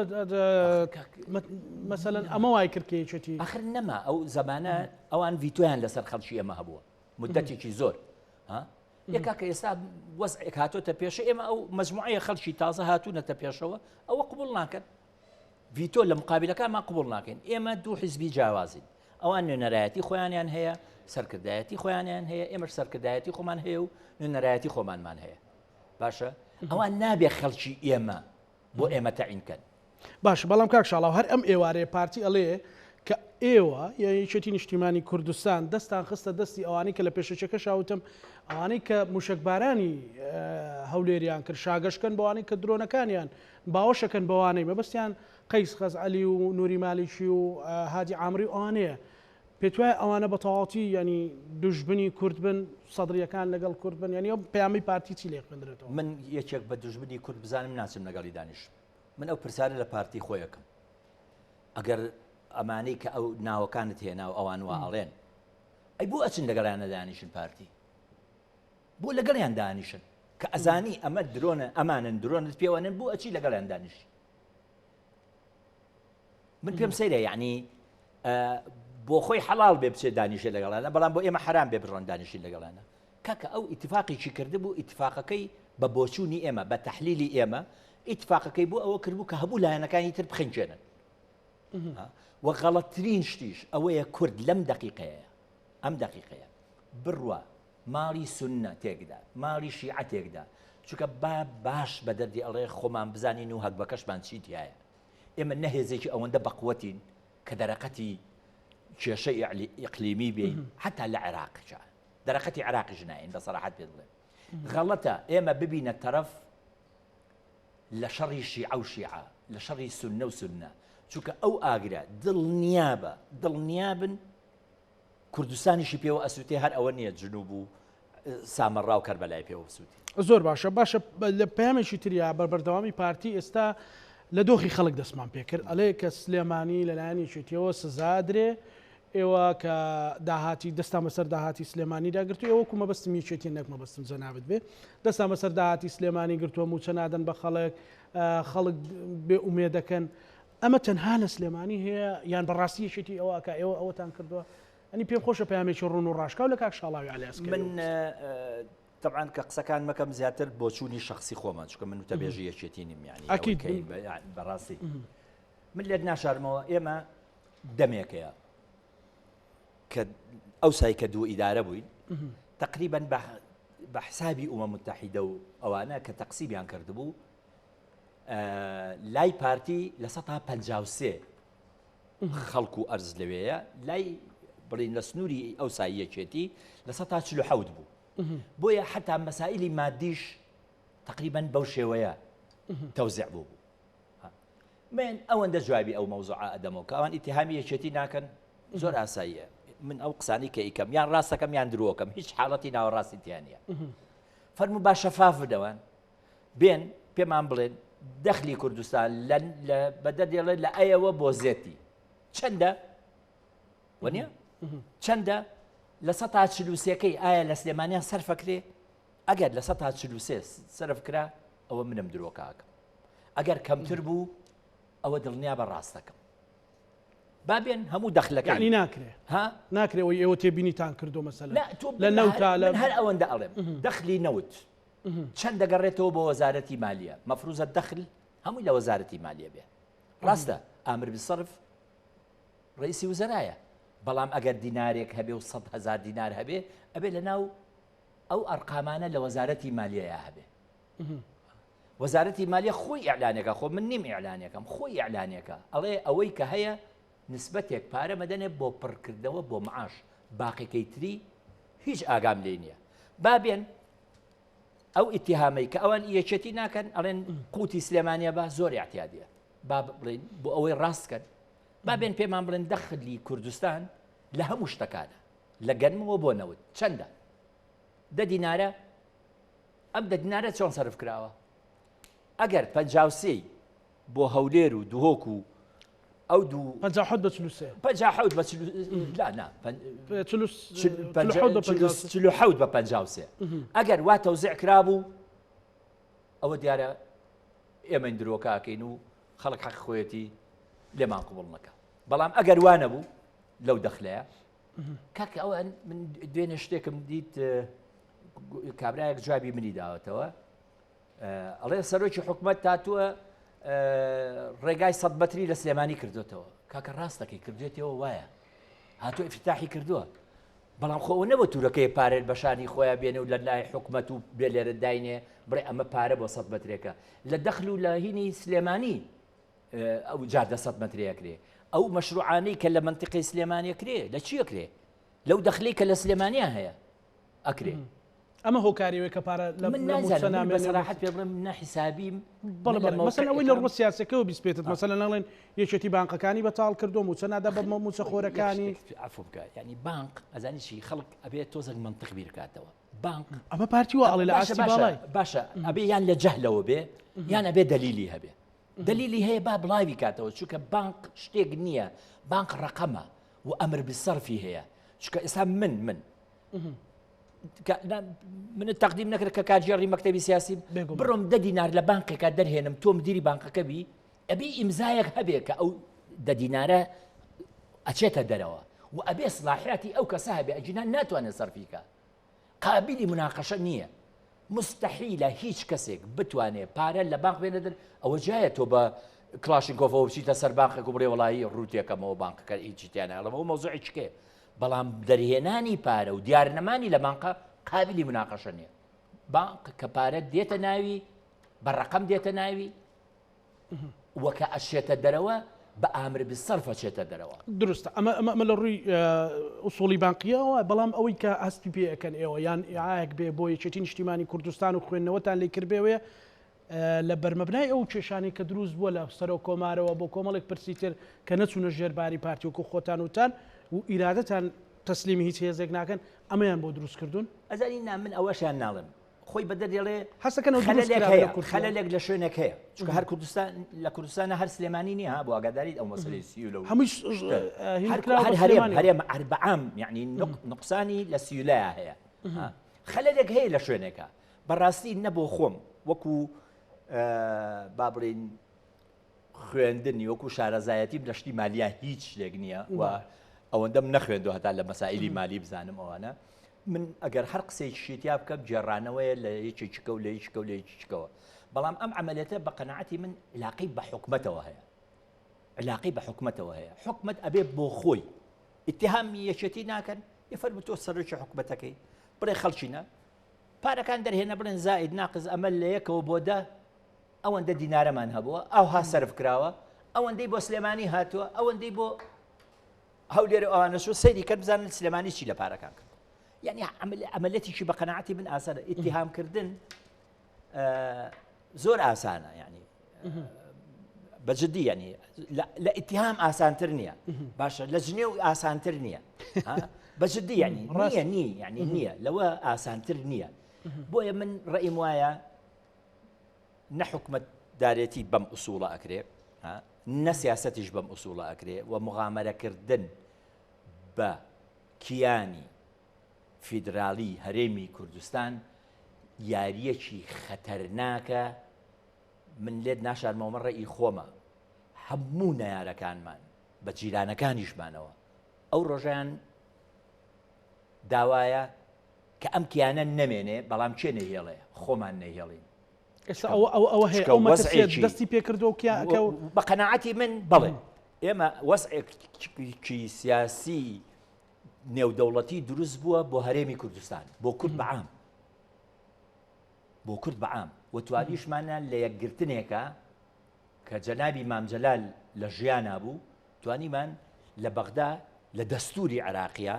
مەسەلەن ئەمە وای کرد کە یەکێتی ئاخر نەما ئەو زەمانە ئەوان ڤیتۆیان لەسەر خەڵکی ئێمە هەبووە مدەتێکی زۆر یەکاکە ئێستا وەزعێک هاتۆتە پێشە ئێمە ئەو مەجموعەیە خەڵکی تازە هاتوونەتە پێشەوە ئەوە قبول ناکەن ڤیتۆ لە مقابلەکانمان قبول ناکەین ئێمە دوو حیزبی جیاوازین ئەوان نوێنەرایەتی خۆیانیان هەیە سەرکردایەتی خۆیانیان هەیە ئێمەش سەرکردایەتی خۆمان هەیە و نوێنەرایەتی خۆمانمان هەیە باشە ئەوان نابێ خەڵکی ئێمە بۆ ئێمە تەعینکەن باش بەڵام کاک شاڵاو هەر ئەم ئێوارەیە پارتی ئەڵێ کە ئێوە یەکێتی نیشتیمانی کوردستان دەستان خستە دەستی ئەوانەی کە لە پێشەچەکە شاوتم ئەوانەی کە موشکبارانی هەولێریان کرد شاگەشکن بەوانەی کە درۆنەکانیان باوەشەکەن بەوانەی مەبەستیان قەیس خەزعەلی و نووری مالیکی و هادی عامری ئەوانەیە پێت وایە ئەوانە بە تەواوەتی ینی دوژبنی کورد بن سەدرریەکان لەگەڵ کورد بن ینی پەیامی پارتی چی لێک بندرێتەوە من یەکێک بە دوژبنی کورد بزانم ناچم لەگەڵی دانیش من ئەو پرسیارە لە پارتی خۆیەکەم ئەگەر ئەمانەی کە ئەو ناوەکانت هێنا و ئەوان وا ئەڵێن ئەی بۆ ئەچن لەگەڵیانە دانیشن پارتی بۆ لەگەڵیان دانیشن کە ئەزانی ئەمە درۆنە ئەمانن درۆنت پێوانن بۆ ئەچی لەگەڵیان دانیشی من پێم سەیرە یعنی بۆ خۆی حەڵال بێ بچێت دانیشە لەگەڵانە بەڵام بۆ ئێمە حرام بێ بڕۆن دانیشی لەگەڵانە کاکە ئەو ئیتفاقێکی کرده بوو ئیتفاقەکەی بە بۆچوونی ئێمە بە تەحلیلی ئێمە ئیتفاقەکەی بۆ ئەوە کردبوو کە هەبوو لایەنەکانی تر بخنجێنن و غەڵەتترین شتیش ئەوەیە کورد لەم دقیقەیە ئەم دقیقەیە بڕوە ماڵی سونە تێکدا ماڵی شیعە تێکدا چونکە باش بە دەردی ئەڵێ خۆمان بزانین و هەک بەکەشمان چیتیایە ئێمە نەهێزێکی ئەوەندە بەقوەتین کە دەرەقەتی کێشەی ئیقلیمی بین حتا لە عێراقجا دەرەقەتی عێراقیش ناین بە سەراحەت پێ بڵێم غەڵەتە ئێمە ببینە تەرەف لە شەڕی شیعە و شیعە لە شەڕی سونە و سونە چونکە ئەو ئاگرە دڵنیابن کوردستانیشی پێوە ئەسووتێ هەر ئەوە نییە جنوب و سامەڕا و کەربەلای پێوە بسووتی زۆر باشە لە پەیامێکی تریا بەردەوامی پارتی ئێستا لە دۆخی خەڵک دەستمان پێکرد ئەڵێ کە سلێمانی لەلایەنیشێتیەوە سزادرێ ئێوە کە داهاتی دەستا مەسەر داهاتی سلێمانی داگرتو ئێوە کو مەبەستم یەکێتی نەک مەبەستم جەنابەت بێ دەستا مەسەر داهاتی سلێمانی گرتووە موچە نادەن بە خەڵک بێ ئومێدەکەن ئەمە تەنها لە سلێمانی هەیە یان بەڕاستی یەکێتی ئەوە کە ئێوە ئەوەتان کردووە ئەنی پێم خۆشە پەیامێکی ڕوون و ڕاشکاو لە کاک شاڵاوی عەلیاسکەر من طبعا کە قسەکان مەکەم زیاتر بۆچوونی شخصی خۆمان چکە من وتەبێژی یەکێتی نیم یعنی ئەکید بەڕاستی من لێک ناشارمەوە ئێمە دەمێکەیە کە ئەو سای کە دوو ئیدارە بووین تقریبا بە حسابی ئومە متحیدە و ئەوانە کە تەقسیمیان کردبوو لای پارتی لە 153 خەڵکو و ئەرز لەوەیە لای بڵین لە سنووری ئەو سای یەکێتی لە 147 بوو بۆیە حتا مەسائلی مادیش تقریبا بەو شێوەیە تەوزیع بوو من ئەوەندە جوابی ئەو مەوزوعە ئەدەمەوە کە ئەوان ئیتیهامی یەکێتی ناکەن زۆر ئاساییە من ئەو قسانی کە ئیکەم یان ڕاستەکەم یان درۆکەم هیچ حاڵەتی ناوەڕاستی تیانە فەرموو با شەفاف بدەوان بێن پێمان بڵێن دەخلی کوردستان بەدەردێڵێ لە ئەیەوە بۆ زێتی چەندە وەنیە چەندە لە 143کەی ئایا لە سلێمانیان سەرفەکرێ ئەگەر لە 143 سەرفکرا ئەوە منم درۆکاکەم ئەگەر کەمتر بوو ئەوە دڵنیا بە ڕاستەکەم بابێن هەموو دەخلەکە ینی ناکرێ ناکرێەوەی ئێوە تێبینیتان کردو مەسەلا لە نەوتا لە هەر ئەوەندە ئەڵێم دەخلی نەوت چەند دەگەڕێتەوە بۆ وەزارەتی مالیە مەفروزە دەخل هەمووی لە وەزارەتی مالیە بێ ڕاستە ئامر بسەرف ڕئیسی وزەرایە بەڵام ئەگەر دینارێک هەبێ و 100,000 دینار هەبێ ئەبێ لە ناو ئەو ئەرقامانە لە وەزارەتی مالیەیە هەبێ وەزارەتی مالیە خۆی ئیعلانێکە خۆ من نیم ئیعلانێکم خۆی ئیعلانێکە ئەڵێ ئەوەی کە هەیە نسبەتێک پارە مەدەنێ بۆ پڕکردنەوە بۆ معاش باقیەکەی تری هیچ ئاگام لێ نییە بابێن ئەو ئیتیهامەی کە ئەوان یەکێتی ناکەن ئەڵێن قوتی سلێمانیە بە زۆر احتیادیە با بڵێن بۆ ئەوەی ڕاستکەن بابێن پێمان بڵێن دەخلی کوردستان لە هەموو شتەکانە لە گەنمەوە بۆ نەوت چەندە 10 دینارە ئەم 10 دینارە چۆن سەرف کراوە ئەگەر 53 بۆ هەولێر و دوهۆک و ئەو دوو 57 بە 43 57 بە لا نا 47 بە 53 ئەگەر وا تەوزیع کرابوو ئەوە دیارە ئێمە درۆکاکەین و خەڵک حەق خۆیەتی لێمان قبوڵ نەکە بەڵام ئەگەر وانە بوو لەو دەخلەیە کاکە ئەوە من دوێنێ شتێکم دیت کابرایەک جوابی منی داوەتەوە ئەڵێ سەرۆکی حکومەت تاتووە ڕێگای 100 مەتری لە سلێمانی کردوێتەوە کاکە ڕاستەکەی کردوێتەوە وایە هاتووە ئیفتتاحی کردووە بەڵام خۆ نەبوو تورەکەی پارێت بەشانی خۆیان بێنە و لە لای حکومەت و بێ لێرە داینێ بڕێ ئەمە پارە بۆ 100 مەترێکە لە دەخل و لە هینی سلێمانی ئەو جاردە 100 مەترەیەکرێ ئەو مەشروعانەی کە لە منطقەی سلێمانیە کرێ لە چی ئەکرێ لەو دەخلەی کە لە سلێمانیا هەیە ئەکرێ ئەمە هۆکاریوەی کە پارە من نازانم بەسەراحەت پێ بڵێم نەحیسابیم مەسەن ئەوەی لە ڕۆ سیاسەکەەوە بیسپێتت مەسەن نەڵێن یەکێتی بانقەکانی بەتاڵ کردو موچە نادا بە موچە خۆرەکانی عفو بکات ینی بانک ئەزانی چی خەڵک ئەبێت تۆزێک منطق بیرکاتەوە بانک ئەمە پارتی وە ئەڵێ لە ئاستی باڵای باشە ئەبێ یان لە جەهلەوە بێ یان ئەبێ دلیلی هەبێ دلیلی هەیە با بڵاوی کاتەوە چونکە بانک شتێک نییە بانک ڕقەمە و ئەمر بسەرفی هەیە چونکە ئێستا من تەقدیم نەکرد کە کارژێڕی مەکتەبی سیاسی بڕۆم 10 دینار لە بانکێکا دەرهێنم تۆ مدیری بانکەکە بی ئەبێ ئیمزایەک هەبێ کە ئەو 10 دینارە ئەچێتە دەرەوە و ئەبێ سلاحیاتی ئەو کەسە هەبێ ئەجینان ناتوانێت سەرفیکە قابلی مناقەشە نییە مستحیلە هیچ کەسێک بتوانێت پارە لە بانک بێنە دەر ئەوە جایە تۆ بە کلاشینکۆڤەوە بچیتە سەر بانکێک و بڵێ وڵایی ڕوتێکەمەوە بانکەکە هیچی تیانەڵەوە مەوزوعی چکێ بەڵام دەرهێنانی پارە و دیارنەمانی لە بانکە قابلی مناقەشە نییە بانک کە پارە دێتە ناوی بە ڕقم دێتە ناوی وەکە ئەشێتە دەرەوە بە ئامر بسەرفە چێتە دەرەوە دروستە ئەمە لە ڕووی ئوسوڵی بانقیەوە بەڵام ئەوەی کە هەستی پێەکەن ئێوە یان ئاەک بێ بۆ یەکێتی نیشتیمانی کوردستان و خوێندنەوەتان لێ کردبێوێ لە بەرمەبنای ئەو کێشانی کە دروست بووە لە سەرۆ کۆمارەوە بۆ کۆمەڵێک پرسیتر کە نەچوونە ژێرباری پارتی وکو خۆتان وتان و ئیرادەتان تەسلیمی هیچ هێزێک ناکەن ئەمەیان بۆ دروست کردوون ئەزانی من ئەوەشیان ناڵم خۆی بەدەرێڵێ هەستەکەن خەلەلێک لە شوێنێک هەیە چونکە هەر کوردستان لە کوردستانە هەر سلێمانی نییە بۆ ئاگاداریت ئەو مەسەلەی سیولە هەمووی هەرێم بەعام یعنی نقصانی لە سیولایە هەیە خەلەلێک هەیە لە شوێنێکە بەڕاستی نەبۆ خۆم وەکو با بڵین خوێندنی وەکو شارەزایەتیم لە شتی مالیە هیچ شتێک نییە و ئەوەندەم نەخوێندەوە هەتا لە مەسائلی مالی بزانم ئەوانە من ئەگەر هەر قسەی شتیا بکەم جێڕانەوەیە لە یەکێکیکە و لە هیچکە و لە هیچکەوە بەڵام ئەم عملێتە بە قەنەعەتی من علاقەی بە حکومەتەوە هەیە علاقەی بە حکومەتەوە هەیە حکومەت ئەبێ بۆ خۆی ئیتیهامی یەکێتی ناکەن یفەرمو تۆ سەرۆکی حکومەتەکەی بڵێ خەڵچینە پارەکان دەرهێنە بڵێن زائید ناقص ئەمە لە یەکەوە بۆ دە ئەوەندە دینارەمان هەبووە ئەوها سەرف کراوە ئەوەندەی بۆ سلێمانی هاتووە ئەوەندەی بۆ هەولێرە ئەوانەش سەیری کرد بزانن سلێمانی چی لە پارەکان کرد یعنی عملەتیشی بە قەنەعەتی من ئاسانە ئیتیهامکردن زۆر ئاسانە یعنی بەجددی یعنی لە ئیتیهام ئاسانتر نییە باشە لە جنێو ئاسانتر نییە بەجددی یعنی نییە یعنی نییە لەوە ئاسانتر نییە بۆیە من ڕئیم وایە نەحکومەت دارێتی بەم ئوسوڵە ئەکرێ نەسیاسەتیش بەم ئوسوڵە ئەکرێ و مغامرەکردن بە کیانی فیدرالی هەرێمی کوردستان یاریەکی خەتەرناکە من لێت ناشارمەوە ڕێی خۆمە هەموو نەیارەکانمان بە جیرانەکانیشمانەوە ئەو ڕۆژیان داوایە کە ئەم کیانە نەمێنێ بەڵام چێ نەهێڵێ خۆمان نەهێڵین ئێستا ئەوە هەیە دەستی پێکردو بە قەنەعەتی من بڵێ ئێمە وەسعێکی سیاسی نێودەوڵەتی دروست بووە بۆ هەرێمی کوردستان بۆ کورد بەعام بۆ کورد بەعام و توانیشمانە لە یەکگرتنێکە کە جەنابی مامجەلال لە ژیانە بوو توانیمان لە بەغدا لە دەستوری عێراقیە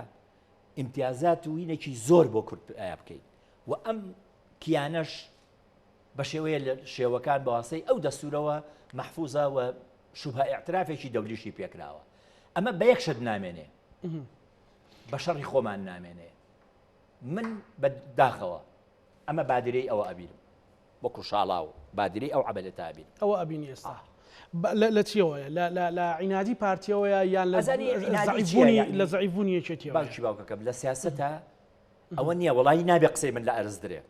ئیمتیازات و وینێکی زۆر بۆ کورد ئایا بکەین و ئەم کیانەش بە شێوەیە لە شێوەکان بەواسەی ئەو دەستورەوە مەحفوظە و شوبهە ئیعترافێکی دەولیشی پێکراوە ئەمە بە یەک شت نامێنێ بە شەڕی خۆمان نامێنێ من بەداخەوە ئەمە بادرەی ئەوە ئەبینم وەکو شاڵاو بادرەی ئەو عەمەلەتە ئەبین ئەوە ئەبینی ئێستا لە چیەوەیە لە عینادی پارتیەوەیە یان لە زەعیفبوونی یەکێتیەوە باوکی باوکەکەم لە سیاسەتە ئەوە نییە وەڵی نابێ قسەی من لە ئەرز درێ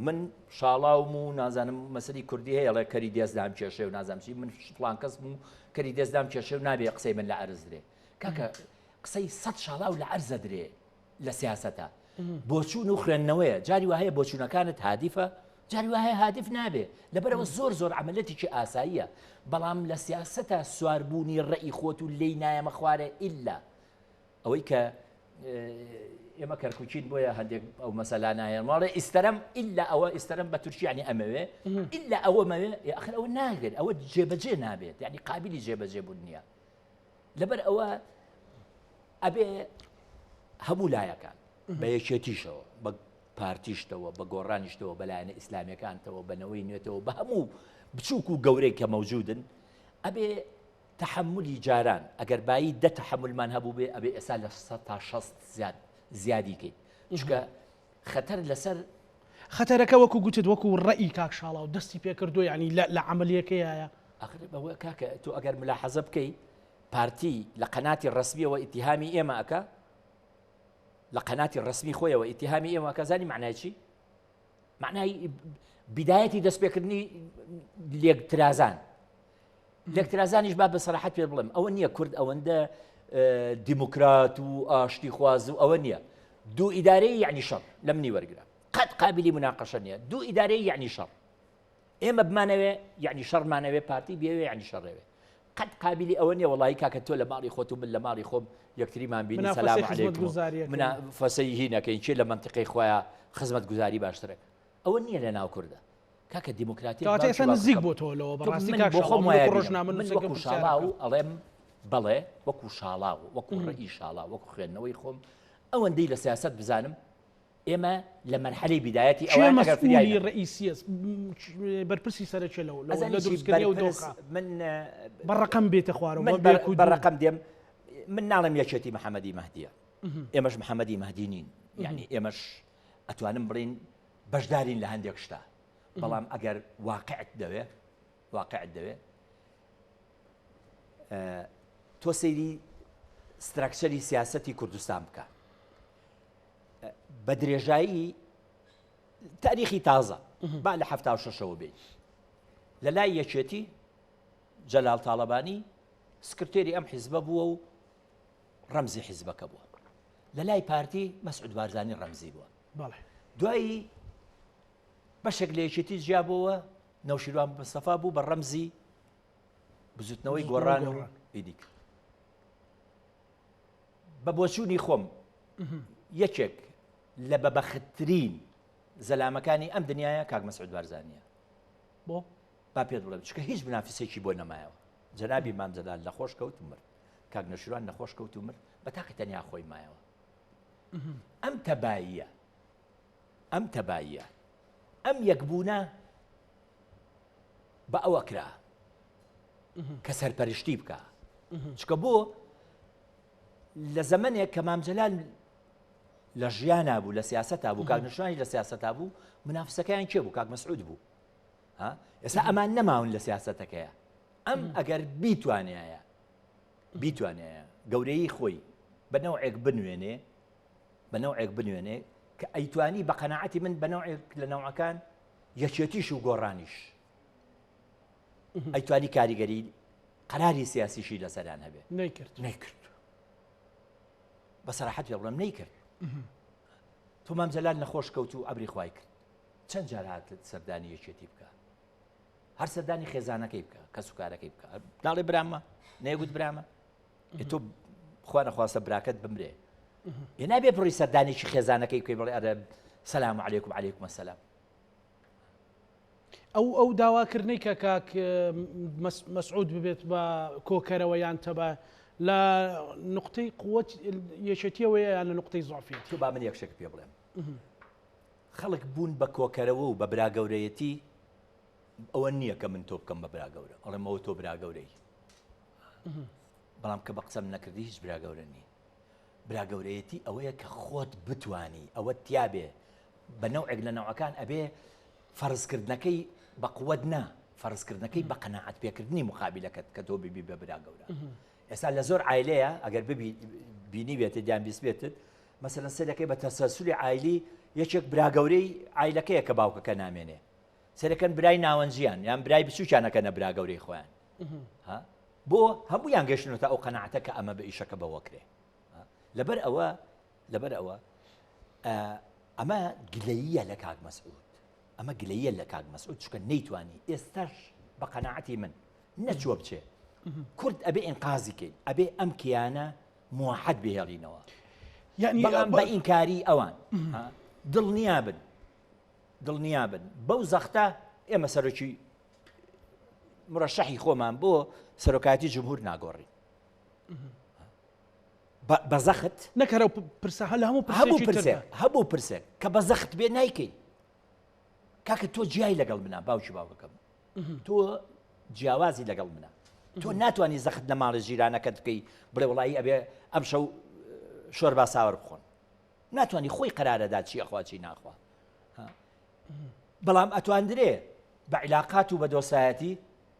من شاڵاوم و نازانم مەسەلی کوردی هەیە لە کەری دێزدام کێشێ و نازانچی من فڵان کەس بوو کەری دێزدام کێشێ و نابێ قسەی من لە ئەرز درێ کاکە قسەی 100 شاڵاو لە ئەرزە درێ لە سیاسەتە بۆچوون و خوێندنەوەیە جاری وهەیە بۆچوونەکانت هادیفە جاری وهەیە هادف نابێ لەبەرەوە زۆر ئەمەلەتێکی ئاساییە بەڵام لە سیاسەتە سواربوونی ڕێی خۆت و لێی نایەمە خوارێ ئیلا ئەوەی کە ئێمە کەرکوچین بۆیە هەندێک ئەو مەسەلانایە ماڵێ ئیستەرەم ئیلا ئەوە ئیستەرەم بە تورکیانی ئەمەوێ ئیلا ئەوە مەوێ ئەخر ئەوە ناگرێت ئەوە جێبەجێ نابێت یعنی قابلی جێبەجێ بوون نییە لەبەر ئەوە ئەبێ هەموو لایەکان بە یەکێتیشەوە بە پارتیشتەوە بە گۆڕانیشتەوە بەلایەنە ئیسلامیەکانتەوە بەنەوەی نوێتەوە بە هەموو بچووک و گەورەی کە مەوجودن ئەبێ تحملی جاران ئەگەر بایی دە تحملمان هەبوو بێ ئەبێ ئێستا لە 100 تا 60 زیادی کەیت چکە خەتەر لەسەر خەتەرەکە وەکو گوتت وەکو ڕەئی کاک شاڵاو دەستی پێکردو یعنی لە عملیەکەیە ئەخر بەوە کاکە تۆ ئەگەر ملاحەزە بکەی پارتی لە قەناتی ڕسمیەوە ئیتیهامی ئێمە ئەکا لە قەناتی ڕسمی خۆیەوە ئیتیهامی ئێمە کەزانی معنای چی؟ معنای بدایەتی دەستپێکردنی لێکترازان لێکترازانیش با بە سەراحەت پێ بڵێم ئەوە نییە کورد ئەوەندە دیموکرات و ئاشتی خواز و ئەوە نییە دوو ئیدارەی یعنی شەڕ لە منی وەرگرە قەت قابلی مناقەشە نییە دوو ئیدارەی یعنی شەڕ ئێمە بمانەوێ یعنی شەڕمانەوێ پارتی بێوێ یعنی شەڕێوێ قەت قابلی ئەوە نییە وەڵی کاکە تۆ لە ماڵی خۆت و من لە ماڵی خۆم یەکتریمان بینی سەلام عەلەیکم منە فەسەی هی نەکەین چێ لە منتیقەی خۆیان خزمەت گوزاری باشترە ئەوە نییە لە ناو کوردە کاکە دیموکراتی نزیک بۆ تۆ لەوە بەڕاستی وەکو شاڵاو ئەڵێم بەڵێ وەکو شاڵاو وەکو ڕێی شاڵاو وەکو خوێندنەوەی خۆم ئەوەندەی لە سیاست بزانم ئێمە لە مەرحەلەی بدایەتی ئەوە مەسئولی ڕئیسیە بەرپرسی سەرچێ لەوە لە دروستکردنی و دۆخە من بەڕقم بێتە خوارەوە بەڕقم دێم من ناڵم یەکێتی محەممەدی مەهدیە ئێمەش محەممەدی مەهدی نین یعنی ئێمەش ئەتوانم بڵین بەشدارین لە هەندێک شتا بەڵام ئەگەر واقعت دەوێ تۆ سەیری ستراکچەری سیاسەتی کوردستان بکە بە درێژایی تاریخی تازە با لە 76ەوە بێت لە لای یەکێتی جەلال تاڵەبانی سکرتێری ئەم حیزبە بووە و ڕەمزی حیزبەکە بووە لە لای پارتی مەسعود بارزانی ڕەمزی بووە دوایی بەشێک لە یەکێتی جیابەوە نەوشیروان مستەفا بوو بە ڕەمزی بزوتنەوەی گۆڕان و ئیدیک بە بۆچوونی خۆم یەکێک لە بەبەختترین زەلامەکانی ئەم دنیاە کاک مەسعود بارزانیە بۆ با پێت بڵێم چکە هیچ بنافسێکی بۆ نەمایەوە جەنابی مام جەلال نەخۆش کەوت و مرد کاک نەوشیروان نەخۆش کەوت و مرد بە تاقی تەنیا خۆی مایەوە ئەم تەباییە ئەم یەکبوونە بە ئەوە کرا کە سەرپەرشتی بکە چکە بۆ لە زەمانێک کە مام جەلال لە ژیانە بوو لە سیاسەتا بوو کاک نەوشیروانی لە سیاسەتا بوو منافسەکەیان کێ بوو کاک مەسعود بوو ئێستا ئەمان نەماون لە سیاسەتەکەیە ئەم ئەگەر بیتوانێ گەورەی خۆی بە نەوعێک بنوێنێ کە ئەیتوانی بە قەناعەتی من بە نەوعێک لە نەوعەکان یەکێتیش و گۆڕانیش ئەیتوانی کاریگەری قەراری سیاسیشی لەسەران هەبێ نەیکرد بە سەراحەت پێ بڵێم نەیکرد تۆ مام جەلال نەخۆش کەوت و ئەبری خوای کرد چەند جار هاتت سەردانی یەکێتی بکە هەر سەردانی خێزانەکەی بکە کە سوکارەکەی بکە ناڵێ برامە نەیگوت برامە تۆ خوا نەخواستە براکەت بمرێ ئێ نابێ بڕی سەردانێکی خێزانەکەی بکەی بڵێ ئەرە سەلام عەلەیکم عەلەیکم ئەسەلام ئەو داواکردنەی کە کاک مەسعود ببێت بە کۆکەرەوە یان تەبە لە نقطەی قووەت یەکێتیەوەیە یان لە نقطەی زۆعفیەت تۆ با من یەکشێک پێ بڵێم خەڵک بوون بە کۆکەرەوە و بە براگەورەیەتی ئەوە نییە کە من تۆ بکەم بە براگەورە ئەڵێمەوە تۆ براگەورەی بەڵام کە بە قسەم نەکردی هیچ براگەورە نی براگەورەیەتی ئەوەیە کە خۆت بتوانی ئەوە تیابێ بە نەوعێک لە نەوعەکان ئەبێ فەرزکردنەکەی بە قووەت نا فەرزکردنەکەی بە قەناعەت پێکردنی مقابلەکەت کە تۆ ببی بە براگەورە ئێستا لە زۆر عایلەیە ئەگەر بینی بێتت یان بیست بێتت مەسەلەن سەرەکەی بە تەسەلسولی عایلی یەکێک براگەورەی عایلەکەیە کە باوکەکە نامێنێ سەرەکەن برای ناوەنجیان یان برای بچووکیانەکەنە براگەورەی خۆیان بۆ هەموویان گەشتنەوە ئەو قەناعەتە کە ئەمە بە ئیشەکە بەوەکرێ لەبەر ئەوە ئەمە گلەییە لە کاک مەسعود ئەمە گلەییە لە کاک مەسعود چکە نەیتوانی ئێستاش بە قەناعەتی من نەچووە بچێ کورد ئەبێ ئینقازیکەین ئەبێ ئەم کیانە موحەد بهێڵینەوە بەڵام بە ئینکاری ئەوان دڵنیابن بەو زەختە ئێمە سەرۆکی مرەشەحی خۆمان بۆ سەرۆکایەتی جمهور ناگۆڕین بە زەخت نەکەرە پرسە لە هەموو پرسێک کە بە زەخت بێ نایکەین کاکە تۆ جیای لەگەڵ منە باوکی باوکەکەم تۆ جیاوازی لەگەڵ منە تۆ ناتوانانی زەخت لە ماڵی ژیرانەکەت بکەی بڵێ وڵایی ئەبێ ئەم شەو شۆر با ساوەڕ بخۆن ناتوانانی خۆی قەرارەدا چی ئەخوا چی ناخوا بەڵام ئەتواندرێ بە عیلاقات و بە دۆسایەتی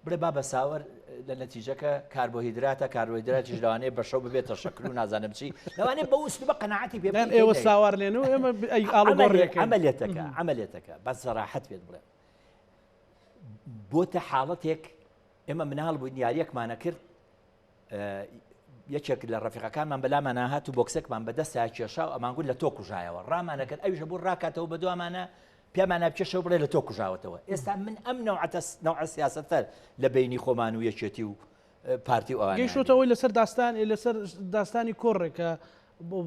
بڵێ با بە ساوەڕ لە نەتیجەکە کاربۆهیدراتیش لەوانەیە بە شەو ببێتە شەکر و نازانم چی لەوانەیە بە وست بە قەناعەتی پێ ئێوە ساوار لێن و ئێمە عملێتەکە بە سەراحەت پێت بڵێ بۆتە حاڵەتێک ئێمە مناڵ بووین یاریەکمانە کرد یەکێک لە ڕەفیقەکانمان بەلامان هات و بۆکسێکمان بەدەستە کێشا و ئەمانگوون لە تۆ کوژایەوە ڕامانەکرد ئەویشە بوو ڕاکاتەوە بە دوامانە پیامانە بچێشەوە بڵێ لە تۆ کوژاوەتەوە ئێستا من ئەم نەوع سیاسەتە لە بینی خۆمان و یەکێتی و پارتی و ئەوان گەیشتەوەی لەسەر لەسەر داستانی کۆڕێکە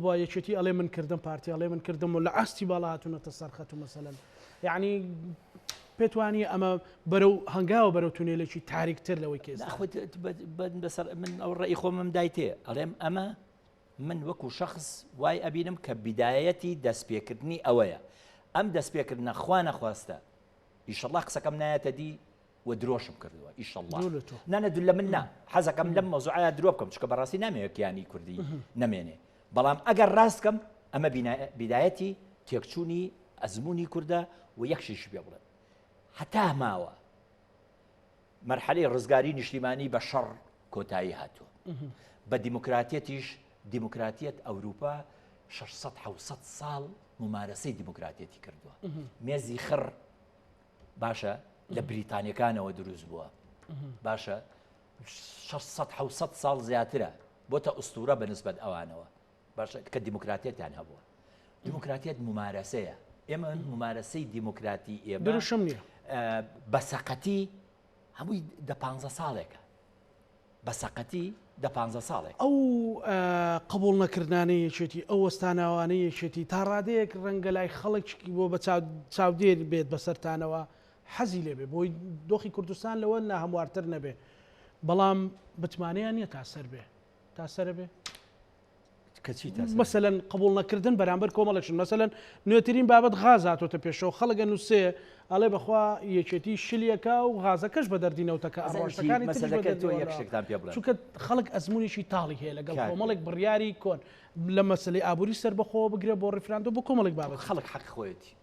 بۆ یەکێتی ئەڵێ من کردم پارتی ئەڵێ من کردم و لە ئاستی باڵا هاتوونەتە سەرخەت و مەسەلەن یعنی پێتوانی ئەمە بەرەو هەنگاوە بەرەو تونێلێکی تاریکتر لەوەی کێز من ئەو ڕێی خۆمم دایتێ ئەڵێم ئەمە من وەکو شخص وای ئەبینم کە بیدایەتی دەستپێکردنی ئەوەیە ئەم دەستپێکردنە خوا نەخواستە ئیشەڵڵا قسەکەم نایەتە دی و درۆشم کردووە ئیشەڵڵا نانە دوو لە من نا حەزەکەم لەم مەوزوعە درۆ بکەم چکە بەڕاستی نامەوێکیانی کوردی نەمێنێ بەڵام ئەگەر ڕاستکەم ئەمە بیدایەتی تێکچوونی ئەزمموی کووردە و یەکشیش پێ بڵێن هەتا ماوە مەرحەلەی ڕزگاری نیشتیمانی بە شەڕ کۆتایی هاتووە بە دیموکراتێتیش دیموکراتیت ئەوروپا 600 ساڵ ممارەسەی دیموکراتێتی کردووە مێزی خڕ باشە لە بریتانیەکانەوە دروست بووە باشە 600 ساڵ زیاترە بۆتە ئوستورە بەنسبەت ئەوانەوە باشە کە دیموکراتێتیان هەبووە دیموکراتیت ممارەسەیە ئێمە ممارەسەی دیموکراتی ئێمە دروشم نییە بەسەقەتی هەمووی دە 15 ساڵێکە بەسەقەتی دە 15 ساڵێک ئەو قبول نەکردانەی یەکێتی ئەو وەستاناوانەی یەکێتی تا ڕادەیەک ڕەنگە لای خەڵکی بۆ بە چاودێر بێت بەسەرتانەوە حەزی لێبێ بۆی دۆخی کوردستان لەوە ناهەموارتر نەبێ بەڵام بتمانەیان نییە تاسەر بێ تاسەرە بێ مەسەلەن قبول نەکردن بەرامبەر کۆمەڵێکشن مەسەلەن نوێترین بابەت غاز هاتۆتە پێشەوە خەڵگە نووسێ ئەڵێ بەخوا یەکێتی شلیەکە و غازەکەش بە دەردینەوتەکە ئەڕۆژەکانی چونکە خەڵک ئەزممویشی تاڵی هەیە لەگەڵ کۆمەڵێک بڕیاری کۆن لە مەسلەی ئابووری سەر بەخۆ بگرێ بۆ ڕیفراندۆ بۆ کۆمەڵێک بابەت خەڵک حەق خۆیەتی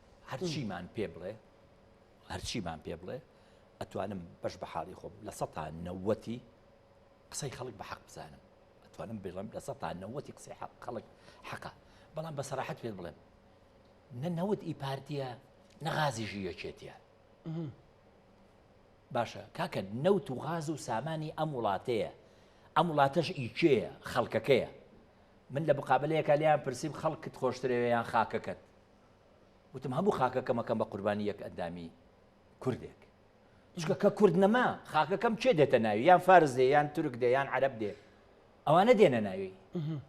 هەرچیمان پێ بڵێ ئەتوانم بەش بە حاڵی خۆم لە 1990 قسەی خەڵک بە حەق بزانم ئەتوانم بڵێم لە 1990 قسەی خەڵک حەقە بەڵام بە سەراحەت پێت بڵێم نەوت ئی پارتیە نەغازیژی یەکێتیە باشە کاکە نەوت و غاز و سامانی ئەم وڵاتەیە ئەم وڵاتەش ئیکێیە خەڵکەکەیە من لە مقابلەیەکە لیان پرسیم خەڵکت خۆشترەوە یان خاکەکەت وتم هەموو خاکەکەمەکەم بە قوربانی یەک ئەندامی کوردێک چکە کە کورد نەما خاکەکەم چێ دێتە ناوی یان فارس دێ یان تورک دێ یان عەرەب دێ ئەوانە دێنە ناوی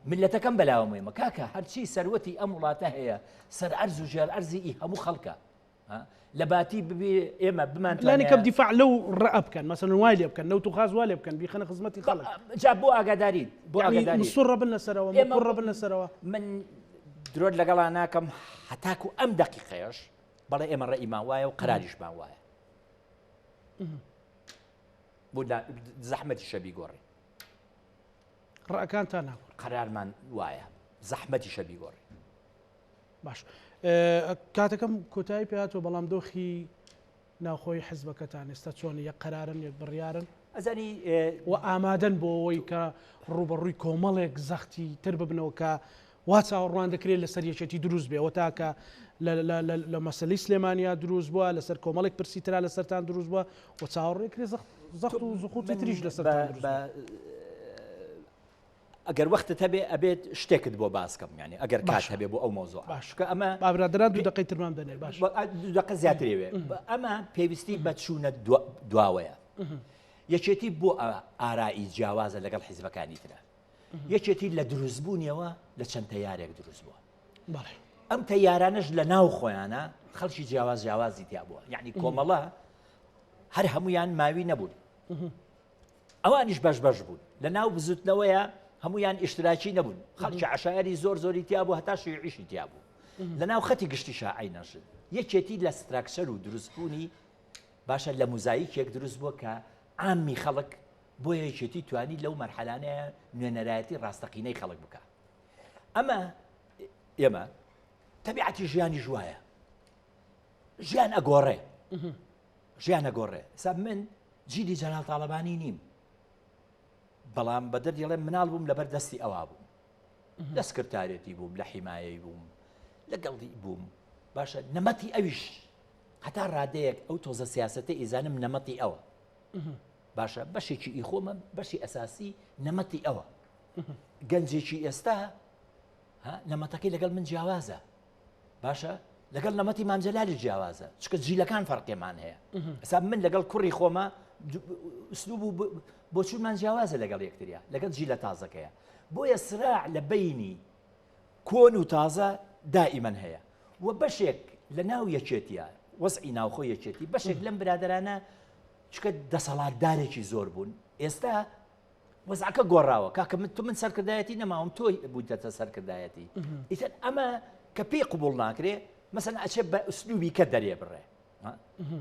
ملەتەکەم بەلاوەمەوە کاکە هەرچی سەروەتی ئەم وڵاتە هەیە سەر ئەرز و ژێر ئەرزی ئی هەموو خەڵکە لە باتی ببێ ئێمە بمانتوانانی کەم دیفاع لەو ڕە بکەن مەسەن وای لێ بکەن نەوت و غاز وا لێ بکەن بیخەنە خزمەتی خەڵک جا بۆ ئاگاداری بۆ ئاگاداری سوڕە بن لەسەرەوە مەقڕە بن لەسەرەوە من درۆت لەگەڵا ناکەم هەتاکو ئەم دەقیقەیەش بەڵێ ئێمە ڕێئیمان وایە و قەراریشمان وایە بۆ زەحمەتی شەبی گۆڕی ڕەکانتان ناگۆڕ قەرارمان وایە زەحمەتی شەبی گۆڕی باش کاتەکەم کۆتایی پێهاتوە بەڵام دۆخی ناوخۆی حزبەکەتان ئێستا چۆن یەک قەرارن یەک بڕیارن ئەزانی و ئامادەن بۆ ئەوەی کە ڕوبەڕووی کۆمەڵێک زەختی تر ببنەوە کە وا چاوەڕوان دەکرێت لەسەر یەکێتی دروست بێەوە تاکە لە مەسەلەی سلێمانیا دروست بووە لەسەر کۆمەڵێک پرسیترا لەسەرتان دروست بووە و چاوەڕێکرێ زەخت و زخوتی تریش لەسەر ئەگەر وەختت هەبێ ئەبێت شتێکت بۆ باسکەم یعنی ئەگەر کات هەبێ بۆ ئەو مۆزوع باشکە ئەمە بابرادران دوو دقەی ترمان دەنێ باش دوو دقە زیاترێوێ ئەمە پێویستی بە چوونە دواوەیە یەکێتی بۆ ئارایی جیاوازە لەگەڵ حیزبەکانی ترە یەکێتی لە دروستبوونیەوە لە چەند تەیارێک دروست بووە ئەم تەیارانش لە ناو خۆیانە خەڵکی جیاوازی تیا بووە یعنی کۆمەڵە هەر هەمویان ماوی نەبوون ئەوانیش بەش بوون لە ناو بزوتنەوەیە هەمویان ئیشتراکی نەبوون خەڵکی عشایری زۆری تیابوو هەتا شیعیشی تیابوو لە ناو خەتی گشتی شاعی نەشت یەکێتی لە ستراکچەر و دروستبوونی باشە لە موزاییکێک دروست بووە کە عامی خەڵک بۆ یەکێتی توانی لەو مەرحەلانەیە نوێنەرایەتی ڕاستەقینەی خەڵک بکە ئەمە ئێمە تەبیعەتی ژیانی ژوایە ژیان ئەگۆڕێ ژیان ئەگۆڕێ سا من جیلی جەلال تاڵەبانی نیم بەڵام بە دەردێڵێ مناڵ بووم لەبەر دەستی ئەوا بووم لە سکرتارێتی بووم لە حیمایەی بووم لە گەڵدی بووم باشە نەمەتی ئەویش هەتا ڕادەیەک ئەو تۆزە سیاسەتە ئیزانم نەمەتی ئەوە باشە بەشێکی ئیخۆمە بەشی ئەساسی نەمەتی ئەوە گەنجێکی ئێستا نەمەتەکەی لەگەڵ من جیاوازە باشە لەگەڵ نەمەتی مامجەلالی جیاوازە چکە جیلەکان فەرقێمان هەیە ئەسا من لەگەڵ کوڕی خۆمە ئوسلوب و بۆچوونمان جیاوازە لەگەڵ یەکتریا لەگەڵ جیلە تازەکەیە بۆیە سراع لە بینی کۆن و تازە دائیمەن هەیە و بەشێک لە ناو یەکێتیە وەزعی ناوخۆ یەکێتی بەشێک لەم برادرانە چکە دەسەڵاتدارێکی زۆر بوون ئێستا وەزعەکە گۆڕاوە کاکە من سەرکردایەتی نەماوم تۆی بوویتە سەرکردایەتی ئیتر ئەمە کە پێی قبول ناکرێ مەسەن ئەچێت بە ئوسلوبی کە دەرێ بڕێ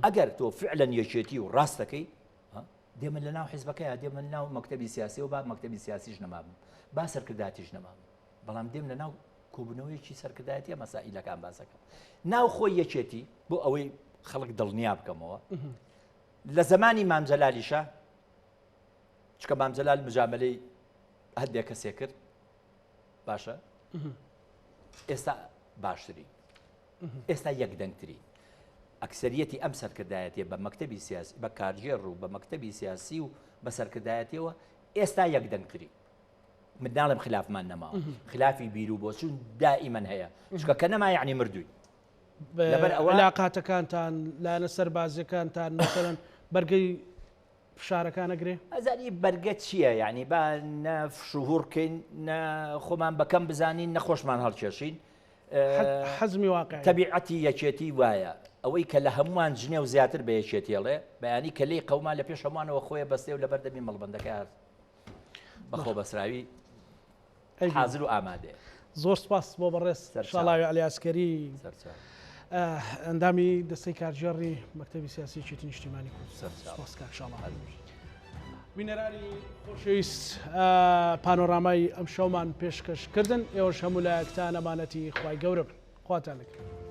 ئەگەر تۆ فعلەن یەکێتی و ڕاستەکەی دێمە لە ناو حیزبەکەیە دێمە ناو مەکتەبی سیاسی و با مەکتەبی سیاسیش نەمابم با سەرکردایەتیش نەمابم بەڵام دێم لە ناو کۆبوونەوەیەکی سەرکردایەتیە مەسائیلەکان باسەکەم ناو خۆی یەکێتی بۆ ئەوەی خەڵک دڵنیا بکەمەوە لە زمانی مامجەلالیشە چکە مامجەلال مجاملەی هەندێک کەسێ کرد باشە ئێستا باشتری ئێستا یەکدەنگتری ئەکسەریەتی ئەم سەرکردایەتیە بە مەکتەبی سیاسی بە کارژێر و بە مەکتەبی سیاسی و بە سەرکردایەتیەوە ئێستا یەکدەنگتری من ناڵم خلافمان نەماوە خلافی بیر و بۆچوون دائیمەن هەیە چکە کە نەما یعنی مردووی لەبەر ئەوە علاقاتەکانتان لاەنە سەربازیەکانتان مەسەڵەن بەرگەی فشارەکان ئەگرێ ئەزانی بەرگە چییە یعنی با نەفشوهورکەین خۆمان بەکەم بزانین نەخۆشمان هەڵکێشین حەزمی واقع تەبیعەتی یەکێتی وایە ئەوەی کە لە هەمووان ژنێ و زیاتر بە یەکێتیڵێ بەیانی کە لی قەومان لە پێش هەمووانەوە خۆیە بەستێ و لە بەردەمی مەڵبەندەکە بەخۆ بەسراوی حاضر و ئامادەیە زۆر سپاس بۆ بەڕێز شاڵاوی عەلیاسکەری ئەندامی دەستەی کارژێڕی مەکتەبی سیاسی یەکێتی نیشتیمانی کوردستان سپاس کاک شاڵا بینەرانی خۆشەویست پانۆرامای ئەم شەومان پێشکەشکردن ئێوەش هەموو لایەکتان ئەمانەتی خوای گەورە بن خواتان لەگەڵ